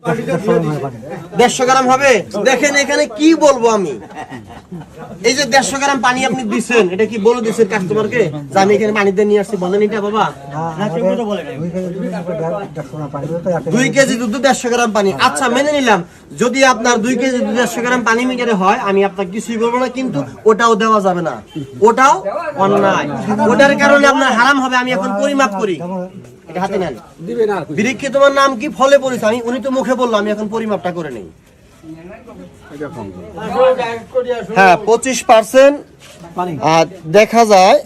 150 গ্রাম হবে। দেখেন এখানে কি বলবো আমি, এই যে 150 গ্রাম পানি আপনি দিচ্ছেন, এটা কি বলে দিচ্ছেন কাস্টমারকে যে আমি এখানে পানি দিয়ে নিয়ে আসছি? বলেন এটা বাবা, 2 কেজি দুধ 150 গ্রাম পানি। আচ্ছা মেনে নিলাম, যদি আপনার 2 কেজি দুধ 150 গ্রাম পানি মিটারে হয়, আমি আপনাকে কিছুই বলবো না, কিন্তু ওটাও দেওয়া যাবে না, ওটাও অন্যায়, ওটার কারণে আপনার হারাম হবে। আমি এখন পরিমাপ করি, এটা হাতে নেন। বৃক্ষে তোমার নাম কি, ফলে পরিচয়, আমি উনি তো মুখে বললো, আমি এখন পরিমাপটা করে নেই। হ্যাঁ 25% দেখা যায়,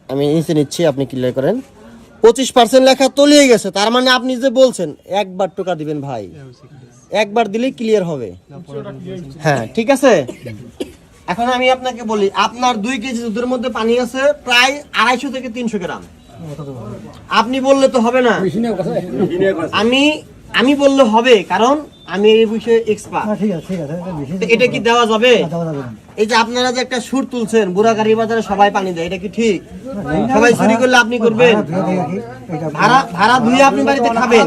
আমি নিচে নিচ্ছি, আপনি ক্লিয়ার করেন। 25% লেখা তলিয়ে গেছে, তার মানে আপনি যে বলছেন একবার টাকা দিবেন ভাই, একবার দিলেই ক্লিয়ার হবে। হ্যাঁ ঠিক আছে। এখন আমি আপনাকে বলি, আপনার 2 কেজি দুধের মধ্যে পানি আছে প্রায় 250 থেকে 300 গ্রাম। আপনি বললে তো হবে না, আমি বললে হবে, কারণ আমি এই বিষয়ে এক্সপার্ট। এটা কি দেওয়া যাবে? এই যে আপনারা যে একটা সুর তুলছেন, বুড়াগাড়ি বাজারে সবাই পানি দেয়, এটা কি ঠিক? সবাই চুরি করলে আপনি করবেন? ভাড়া ধুয়ে আপনি বাড়িতে খাবেন?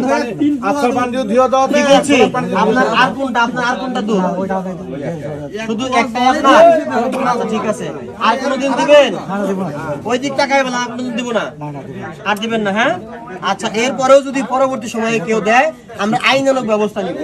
ঠিক আছে, আপনার আর কোনটা দুধ? শুধু একটাই আপনার? আচ্ছা ঠিক আছে, আর কোনদিন দিবেন? ওই দিক টাকায় বলা, আপনাদের দিব না, আর দিবেন না। হ্যাঁ আচ্ছা, এরপরেও যদি পরবর্তী সময়ে কেউ দেয়, আমরা আইনানুগ ব্যবস্থা নিব।